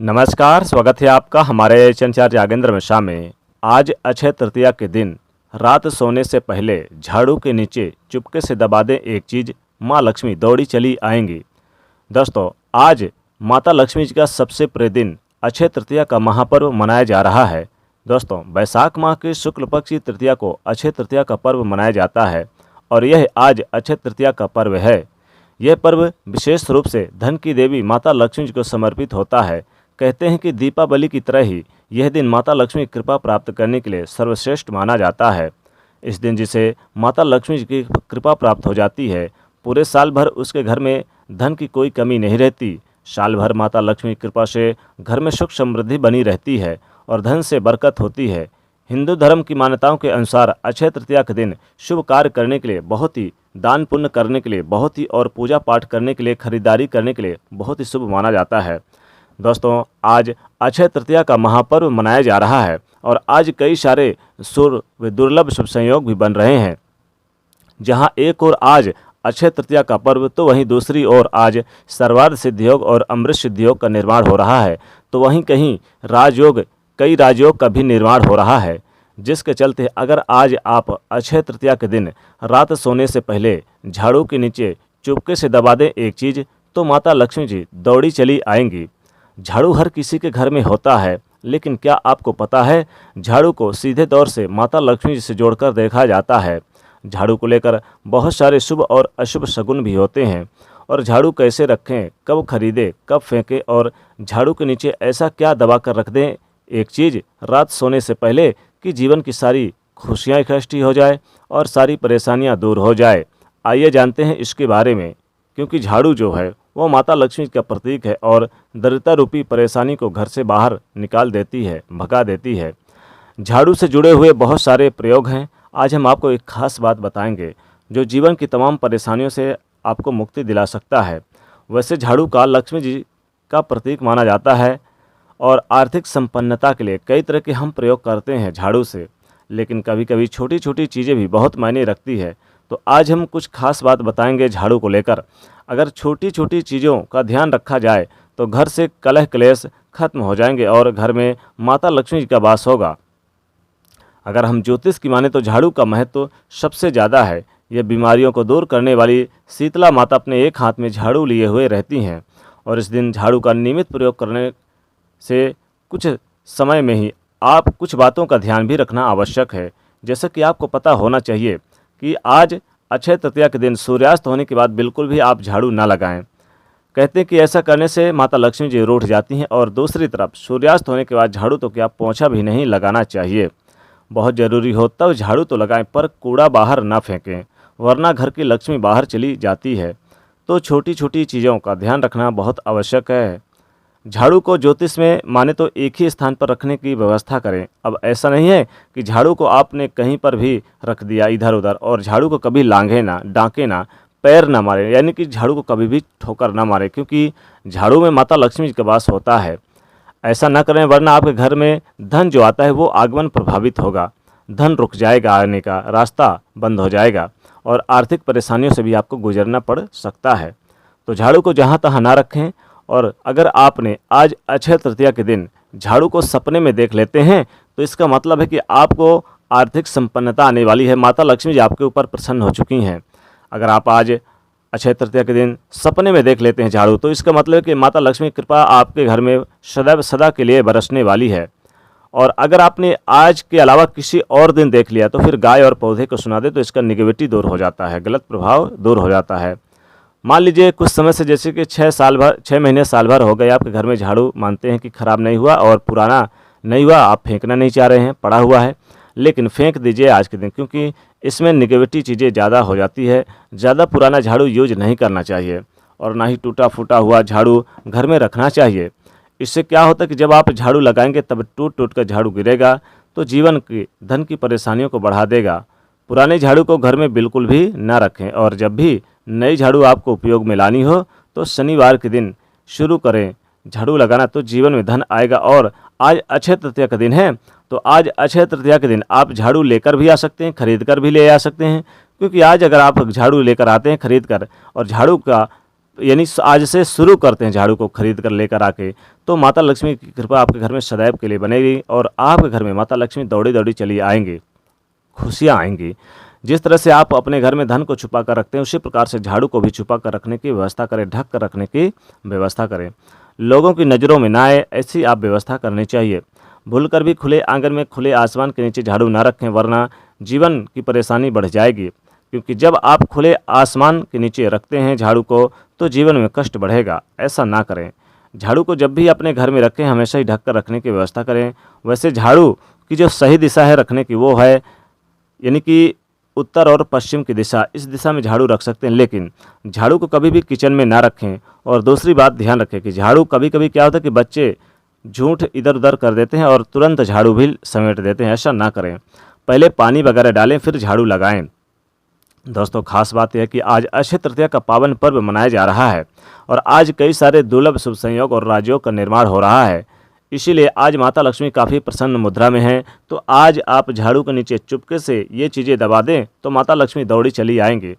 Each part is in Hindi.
नमस्कार, स्वागत है आपका हमारे चंचार जागेंद्र मिश्रा में। आज अक्षय तृतीया के दिन रात सोने से पहले झाड़ू के नीचे चुपके से दबा दें एक चीज़, माँ लक्ष्मी दौड़ी चली आएंगी। दोस्तों, आज माता लक्ष्मी जी का सबसे प्रिय दिन अक्षय तृतीया का महापर्व मनाया जा रहा है। दोस्तों, वैशाख माह के शुक्ल पक्ष की तृतीया को अक्षय तृतीया का पर्व मनाया जाता है और यह आज अक्षय तृतीया का पर्व है। यह पर्व विशेष रूप से धन की देवी माता लक्ष्मी जी को समर्पित होता है। कहते हैं कि दीपावली की तरह ही यह दिन माता लक्ष्मी की कृपा प्राप्त करने के लिए सर्वश्रेष्ठ माना जाता है। इस दिन जिसे माता लक्ष्मी जी की कृपा प्राप्त हो जाती है, पूरे साल भर उसके घर में धन की कोई कमी नहीं रहती। साल भर माता लक्ष्मी की कृपा से घर में सुख समृद्धि बनी रहती है और धन से बरकत होती है। हिंदू धर्म की मान्यताओं के अनुसार अक्षय तृतीया के दिन शुभ कार्य करने के लिए बहुत ही, दान पुण्य करने के लिए बहुत ही और पूजा पाठ करने के लिए, खरीदारी करने के लिए बहुत ही शुभ माना जाता है। दोस्तों, आज अक्षय तृतीया का महापर्व मनाया जा रहा है और आज कई सारे शुभ व दुर्लभ शुभ संयोग भी बन रहे हैं। जहां एक और आज अक्षय तृतीया का पर्व, तो वहीं दूसरी ओर आज सर्वार्थ सिद्धियोग और अमृत सिद्धियोग का निर्माण हो रहा है। तो वहीं कहीं राजयोग, कई राजयोग का भी निर्माण हो रहा है, जिसके चलते अगर आज आप अक्षय तृतीया के दिन रात सोने से पहले झाड़ू के नीचे चुपके से दबा दें एक चीज़, तो माता लक्ष्मी जी दौड़ी चली आएंगी। झाड़ू हर किसी के घर में होता है, लेकिन क्या आपको पता है झाड़ू को सीधे तौर से माता लक्ष्मी जी से जोड़कर देखा जाता है। झाड़ू को लेकर बहुत सारे शुभ और अशुभ शगुन भी होते हैं। और झाड़ू कैसे रखें, कब खरीदें, कब फेंकें, और झाड़ू के नीचे ऐसा क्या दबा कर रख दें एक चीज़ रात सोने से पहले कि जीवन की सारी खुशियाँ इकट्ठी हो जाए और सारी परेशानियाँ दूर हो जाए। आइए जानते हैं इसके बारे में, क्योंकि झाड़ू जो है वो माता लक्ष्मी का प्रतीक है और दरिद्रता रूपी परेशानी को घर से बाहर निकाल देती है, भगा देती है। झाड़ू से जुड़े हुए बहुत सारे प्रयोग हैं। आज हम आपको एक खास बात बताएंगे जो जीवन की तमाम परेशानियों से आपको मुक्ति दिला सकता है। वैसे झाड़ू का लक्ष्मी जी का प्रतीक माना जाता है और आर्थिक संपन्नता के लिए कई तरह के हम प्रयोग करते हैं झाड़ू से, लेकिन कभी कभी छोटी छोटी चीज़ें भी बहुत मायने रखती है। तो आज हम कुछ खास बात बताएंगे झाड़ू को लेकर। अगर छोटी छोटी चीज़ों का ध्यान रखा जाए तो घर से कलह क्लेश खत्म हो जाएंगे और घर में माता लक्ष्मी जी का वास होगा। अगर हम ज्योतिष की माने तो झाड़ू का महत्व सबसे ज़्यादा है। यह बीमारियों को दूर करने वाली शीतला माता अपने एक हाथ में झाड़ू लिए हुए रहती हैं और इस दिन झाड़ू का नियमित प्रयोग करने से कुछ समय में ही आप कुछ बातों का ध्यान भी रखना आवश्यक है। जैसा कि आपको पता होना चाहिए कि आज अक्षय तृतीया के दिन सूर्यास्त होने के बाद बिल्कुल भी आप झाड़ू ना लगाएं। कहते हैं कि ऐसा करने से माता लक्ष्मी जी रूठ जाती हैं। और दूसरी तरफ सूर्यास्त होने के बाद झाड़ू तो क्या पोंछा भी नहीं लगाना चाहिए। बहुत ज़रूरी हो तब झाड़ू तो लगाएं, पर कूड़ा बाहर ना फेंकें, वरना घर की लक्ष्मी बाहर चली जाती है। तो छोटी छोटी चीज़ों का ध्यान रखना बहुत आवश्यक है। झाड़ू को ज्योतिष में माने तो एक ही स्थान पर रखने की व्यवस्था करें। अब ऐसा नहीं है कि झाड़ू को आपने कहीं पर भी रख दिया इधर उधर, और झाड़ू को कभी लांघे ना, डांके ना, पैर ना मारे, यानी कि झाड़ू को कभी भी ठोकर ना मारे, क्योंकि झाड़ू में माता लक्ष्मी जी का वास होता है। ऐसा ना करें, वरना आपके घर में धन जो आता है वो आगमन प्रभावित होगा, धन रुक जाएगा, आने का रास्ता बंद हो जाएगा और आर्थिक परेशानियों से भी आपको गुजरना पड़ सकता है। तो झाड़ू को जहाँ तहाँ ना रखें। और अगर आपने आज अक्षय तृतीया के दिन झाड़ू को सपने में देख लेते हैं तो इसका मतलब है कि आपको आर्थिक संपन्नता आने वाली है, माता लक्ष्मी जी आपके ऊपर प्रसन्न हो चुकी हैं। अगर आप आज अक्षय तृतीया के दिन सपने में देख लेते हैं झाड़ू, तो इसका मतलब है कि माता लक्ष्मी की कृपा आपके घर में सदैव सदा के लिए बरसने वाली है। और अगर आपने आज के अलावा किसी और दिन देख लिया तो फिर गाय और पौधे को सुना दे तो इसका निगेटिविटी दूर हो जाता है, गलत प्रभाव दूर हो जाता है। मान लीजिए कुछ समय से, जैसे कि 6 महीने साल भर हो गए आपके घर में झाड़ू, मानते हैं कि ख़राब नहीं हुआ और पुराना नहीं हुआ, आप फेंकना नहीं चाह रहे हैं, पड़ा हुआ है, लेकिन फेंक दीजिए आज के दिन, क्योंकि इसमें निगेटिविटी चीज़ें ज़्यादा हो जाती है। ज़्यादा पुराना झाड़ू यूज नहीं करना चाहिए और ना ही टूटा फूटा हुआ झाड़ू घर में रखना चाहिए। इससे क्या होता है कि जब आप झाड़ू लगाएंगे तब टूट टूट कर झाड़ू गिरेगा तो जीवन की धन की परेशानियों को बढ़ा देगा। पुराने झाड़ू को घर में बिल्कुल भी ना रखें और जब भी नई झाड़ू आपको उपयोग में लानी हो तो शनिवार के दिन शुरू करें झाड़ू लगाना, तो जीवन में धन आएगा। और आज अक्षय तृतीया का दिन है, तो आज अक्षय तृतीया के दिन आप झाड़ू लेकर भी आ सकते हैं, खरीद कर भी ले आ सकते हैं। क्योंकि आज अगर आप झाड़ू लेकर आते हैं खरीद कर और झाड़ू का यानी आज से शुरू करते हैं झाड़ू को खरीद कर लेकर आके, तो माता लक्ष्मी की कृपा आपके घर में सदैव के लिए बनेगी और आपके घर में माता लक्ष्मी दौड़ी दौड़ी चली आएंगी, खुशियाँ आएंगी। जिस तरह से आप अपने घर में धन को छुपा कर रखते हैं, उसी प्रकार से झाड़ू को भी छुपा कर रखने की व्यवस्था करें, ढक कर रखने की व्यवस्था करें। लोगों की नज़रों में ना आए, ऐसी आप व्यवस्था करनी चाहिए। भूलकर भी खुले आंगन में खुले आसमान के नीचे झाड़ू ना रखें, वरना जीवन की परेशानी बढ़ जाएगी। क्योंकि जब आप खुले आसमान के नीचे रखते हैं झाड़ू को, तो जीवन में कष्ट बढ़ेगा। ऐसा ना करें। झाड़ू को जब भी अपने घर में रखें, हमेशा ही ढक कर रखने की व्यवस्था करें। वैसे झाड़ू की जो सही दिशा है रखने की, वो है यानी कि उत्तर और पश्चिम की दिशा, इस दिशा में झाड़ू रख सकते हैं। लेकिन झाड़ू को कभी भी किचन में ना रखें। और दूसरी बात ध्यान रखें कि झाड़ू कभी कभी क्या होता है कि बच्चे झूठ इधर उधर कर देते हैं और तुरंत झाड़ू भी समेट देते हैं। ऐसा ना करें। पहले पानी वगैरह डालें, फिर झाड़ू लगाएं। दोस्तों, खास बात यह है कि आज अक्षय तृतीया का पावन पर्व मनाया जा रहा है और आज कई सारे दुर्लभ शुभ संयोग और राज्यों का निर्माण हो रहा है। इसीलिए आज माता लक्ष्मी काफ़ी प्रसन्न मुद्रा में हैं। तो आज आप झाड़ू के नीचे चुपके से ये चीज़ें दबा दें, तो माता लक्ष्मी दौड़ी चली आएंगी।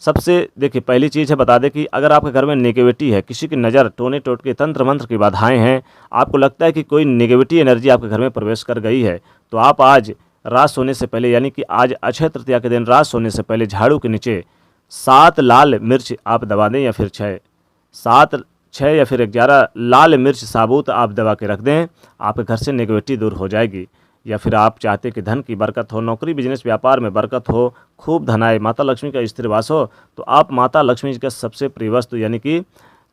सबसे देखिए, पहली चीज़ है बता दें कि अगर आपके घर में नेगेटिविटी है, किसी की नज़र, टोने टोटके, तंत्र मंत्र की बाधाएं हैं, आपको लगता है कि कोई नेगेटिविटी एनर्जी आपके घर में प्रवेश कर गई है, तो आप आज रात सोने से पहले, यानी कि आज अक्षय तृतीया के दिन रात सोने से पहले झाड़ू के नीचे 7 लाल मिर्च आप दबा दें, या फिर 6 या फिर 11 लाल मिर्च साबुत आप दबा के रख दें। आपके घर से नेगेटिविटी दूर हो जाएगी। या फिर आप चाहते कि धन की बरकत हो, नौकरी बिजनेस व्यापार में बरकत हो, खूब धन आए, माता लक्ष्मी का स्थिर वास हो, तो आप माता लक्ष्मी का सबसे प्रिय वस्तु यानी कि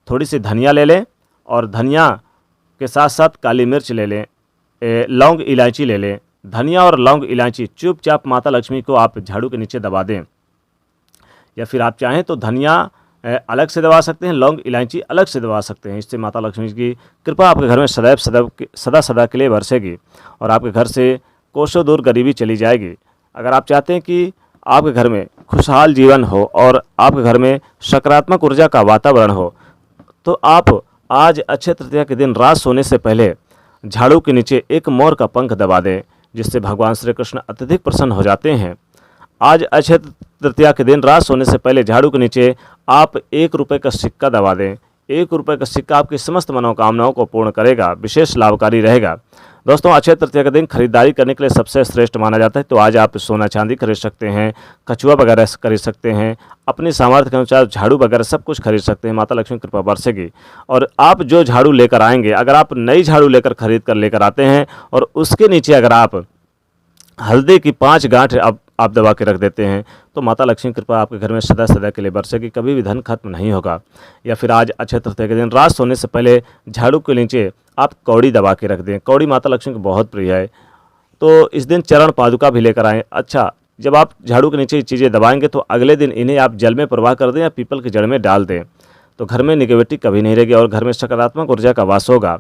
थोड़ी सी धनिया ले लें और धनिया के साथ साथ काली मिर्च ले लें, लौंग इलायची ले लें। धनिया और लौंग इलायची चुपचाप माता लक्ष्मी को आप झाड़ू के नीचे दबा दें। या फिर आप चाहें तो धनिया अलग से दबा सकते हैं, लौंग इलायची अलग से दबा सकते हैं। इससे माता लक्ष्मी की कृपा आपके घर में सदा के लिए बरसेगी और आपके घर से कोसों दूर गरीबी चली जाएगी। अगर आप चाहते हैं कि आपके घर में खुशहाल जीवन हो और आपके घर में सकारात्मक ऊर्जा का वातावरण हो, तो आप आज अक्षय तृतीया के दिन रात सोने से पहले झाड़ू के नीचे एक मोर का पंख दबा दें, जिससे भगवान श्री कृष्ण अत्यधिक प्रसन्न हो जाते हैं। आज अक्षय तृतीया के दिन रात सोने से पहले झाड़ू के नीचे आप 1 रुपये का सिक्का दबा दें। 1 रुपये का सिक्का आपकी समस्त मनोकामनाओं को पूर्ण करेगा, विशेष लाभकारी रहेगा। दोस्तों, अक्षय तृतीया के दिन खरीदारी करने के लिए सबसे श्रेष्ठ माना जाता है। तो आज आप सोना चांदी खरीद सकते हैं, कछुआ वगैरह खरीद सकते हैं, अपनी सामर्थ्य के अनुसार झाड़ू वगैरह सब कुछ खरीद सकते हैं। माता लक्ष्मी कृपा बरसेगी। और आप जो झाड़ू लेकर आएंगे, अगर आप नई झाड़ू खरीद कर लेकर आते हैं और उसके नीचे अगर आप हल्दी की 5 गांठ आप दबा के रख देते हैं, तो माता लक्ष्मी कृपा आपके घर में सदा के लिए बरसेगी, कभी भी धन खत्म नहीं होगा। या फिर आज अक्षय तृतीया के दिन रात सोने से पहले झाड़ू के नीचे आप कौड़ी दबा के रख दें। कौड़ी माता लक्ष्मी को बहुत प्रिय है, तो इस दिन चरण पादुका भी लेकर आएँ। अच्छा, जब आप झाड़ू के नीचे चीज़ें दबाएंगे तो अगले दिन इन्हें आप जल में प्रवाह कर दें या पीपल की जड़ में डाल दें, तो घर में निगेटिविटी कभी नहीं रहेगी और घर में सकारात्मक ऊर्जा का वास होगा।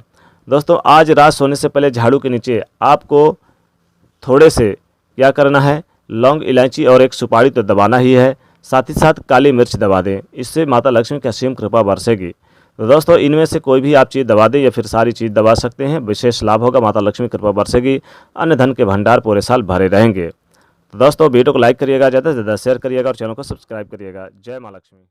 दोस्तों, आज रात सोने से पहले झाड़ू के नीचे आपको थोड़े से क्या करना है, लौंग इलायची और एक सुपारी तो दबाना ही है, साथ ही साथ काली मिर्च दबा दें। इससे माता लक्ष्मी की असीम कृपा बरसेगी। तो दोस्तों, इनमें से कोई भी आप चीज़ दबा दें या फिर सारी चीज़ दबा सकते हैं, विशेष लाभ होगा, माता लक्ष्मी कृपा बरसेगी, अन्य धन के भंडार पूरे साल भरे रहेंगे। तो दोस्तों, वीडियो को लाइक करिएगा, ज़्यादा से ज़्यादा शेयर करिएगा और चैनल को सब्सक्राइब करिएगा। जय माँ लक्ष्मी।